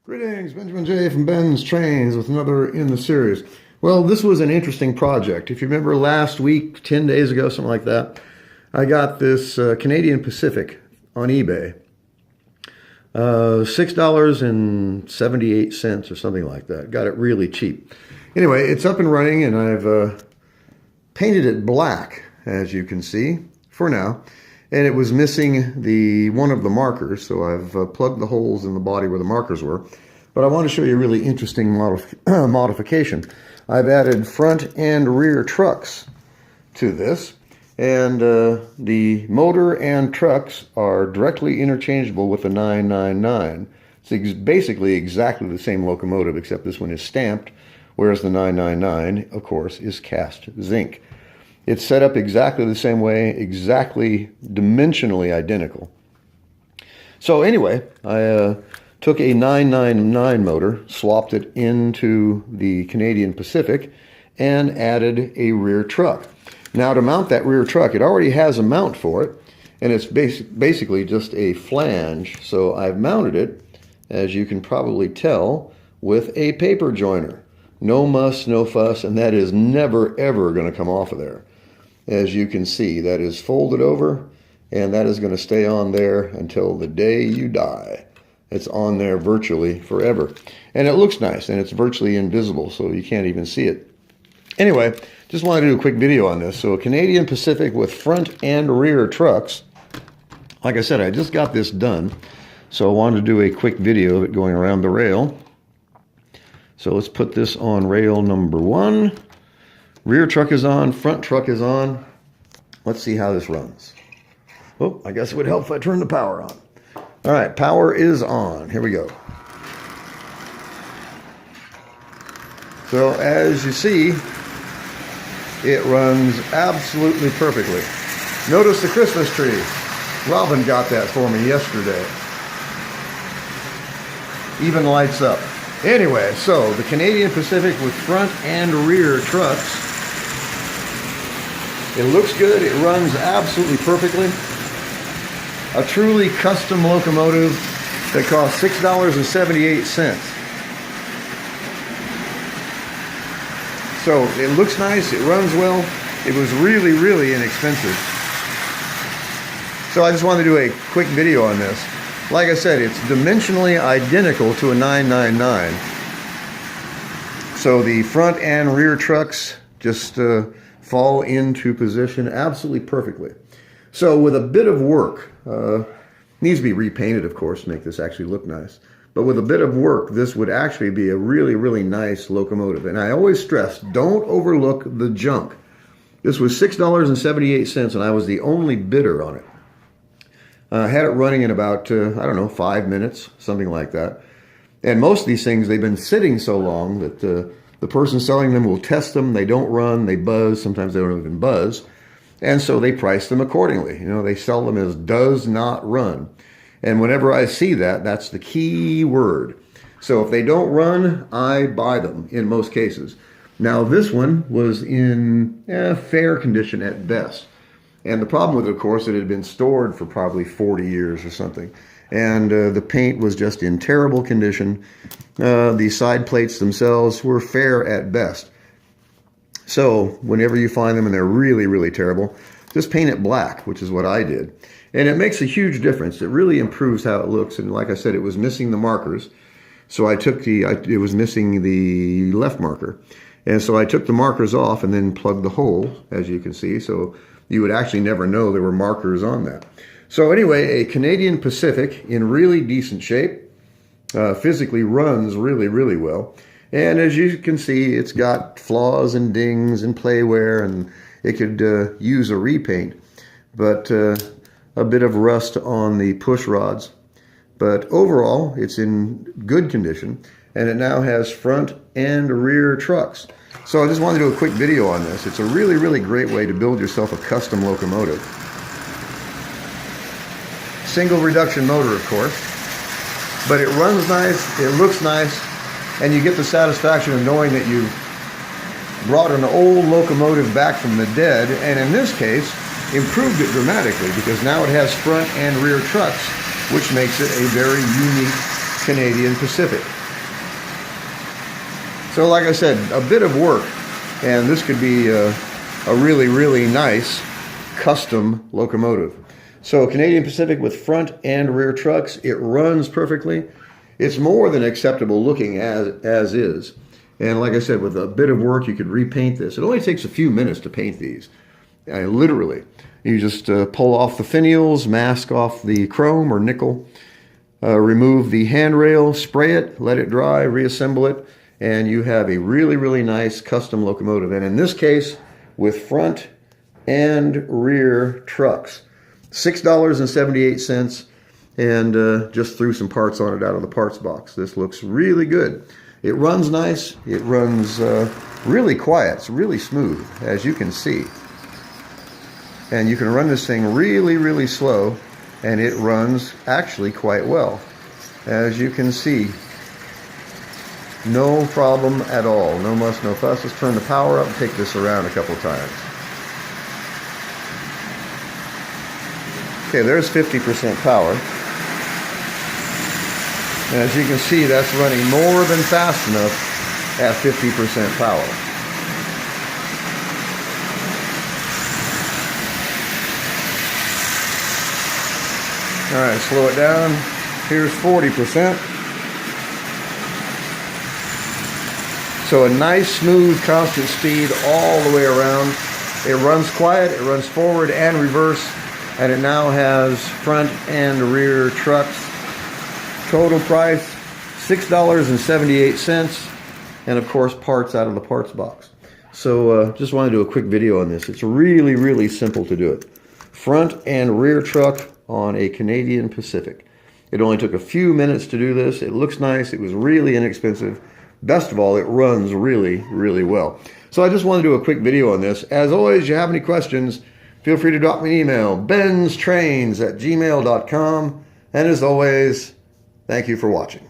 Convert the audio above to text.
Greetings, Benjamin J. from Ben's Trains with another in the series. Well, this was an interesting project. If you remember last week, 10 days ago, something like that, I got this Canadian Pacific on eBay. $6.78 or something like that. Got it really cheap. Anyway, it's up and running, and I've painted it black, as you can see, for now. And it was missing one of the markers, so I've plugged the holes in the body where the markers were. But I want to show you a really interesting modification. I've added front and rear trucks to this, and the motor and trucks are directly interchangeable with the 999. It's basically exactly the same locomotive, except this one is stamped, whereas the 999, of course, is cast zinc. It's set up exactly the same way, exactly dimensionally identical. So anyway, I took a 999 motor, swapped it into the Canadian Pacific, and added a rear truck. Now to mount that rear truck, it already has a mount for it, and it's basically just a flange. So I've mounted it, as you can probably tell, with a paper joiner. No muss, no fuss, and that is never ever going to come off of there. As you can see, that is folded over, and that is going to stay on there until the day you die. It's on there virtually forever. And it looks nice, and it's virtually invisible, so you can't even see it. Anyway, just wanted to do a quick video on this. So a Canadian Pacific with front and rear trucks. Like I said, I just got this done, so I wanted to do a quick video of it going around the rail. So let's put this on rail number 1. Rear truck is on, front truck is on. Let's see how this runs. Oh, I guess it would help if I turn the power on. All right, power is on. Here we go. So as you see, it runs absolutely perfectly. Notice the Christmas tree. Robin got that for me yesterday. Even lights up. Anyway, so the Canadian Pacific with front and rear trucks. It looks good, it runs absolutely perfectly. A truly custom locomotive that costs $6.78. So it looks nice, it runs well. It was really, really inexpensive. So I just wanted to do a quick video on this. Like I said, it's dimensionally identical to a 999. So the front and rear trucks just fall into position absolutely perfectly. So with a bit of work, needs to be repainted, of course, to make this actually look nice. But with a bit of work, this would actually be a really, really nice locomotive. And I always stress, don't overlook the junk. This was $6.78, and I was the only bidder on it. I had it running in about, I don't know, 5 minutes, something like that. And most of these things, they've been sitting so long that the person selling them will test them. They don't run, they buzz. Sometimes they don't even buzz. And so they price them accordingly. You know, they sell them as does not run. And whenever I see that, that's the key word. So if they don't run, I buy them in most cases. Now this one was in fair condition at best. And the problem with it, of course, it had been stored for probably 40 years or something. And the paint was just in terrible condition. The side plates themselves were fair at best. So whenever you find them and they're really, really terrible, just paint it black, which is what I did. And it makes a huge difference. It really improves how it looks. And like I said, it was missing the markers. So I took it was missing the left marker. And so I took the markers off and then plugged the hole, as you can see. So you would actually never know there were markers on that. So anyway, a Canadian Pacific in really decent shape, physically runs really, really well. And as you can see, it's got flaws and dings and play wear, and it could use a repaint. But a bit of rust on the push rods. But overall, it's in good condition, and it now has front and rear trucks. So I just wanted to do a quick video on this. It's a really, really great way to build yourself a custom locomotive. Single reduction motor, of course. But it runs nice, it looks nice, and you get the satisfaction of knowing that you've brought an old locomotive back from the dead, and in this case, improved it dramatically, because now it has front and rear trucks, which makes it a very unique Canadian Pacific. So like I said, a bit of work, and this could be a really, really nice custom locomotive. So Canadian Pacific with front and rear trucks, it runs perfectly. It's more than acceptable looking as is. And like I said, with a bit of work, you could repaint this. It only takes a few minutes to paint these. Literally. You just pull off the finials, mask off the chrome or nickel, remove the handrail, spray it, let it dry, reassemble it, and you have a really, really nice custom locomotive. And in this case, with front and rear trucks. $6.78, and just threw some parts on it out of the parts box. This looks really good. It runs nice. It runs really quiet. It's really smooth, as you can see. And you can run this thing really, really slow, and it runs actually quite well. As you can see, no problem at all. No muss, no fuss. Let's turn the power up and take this around a couple times. Okay, there's 50% power. And as you can see, that's running more than fast enough at 50% power. All right, slow it down. Here's 40%. So a nice, smooth, constant speed all the way around. It runs quiet, it runs forward and reverse, and it now has front and rear trucks. Total price, $6.78, and of course parts out of the parts box. So just want to do a quick video on this. It's really, really simple to do it. Front and rear truck on a Canadian Pacific. It only took a few minutes to do this. It looks nice. It was really inexpensive. Best of all, it runs really, really well. So I just want to do a quick video on this. As always, if you have any questions, feel free to drop me an email, BENZTRAINZ@gmail.com. And as always, thank you for watching.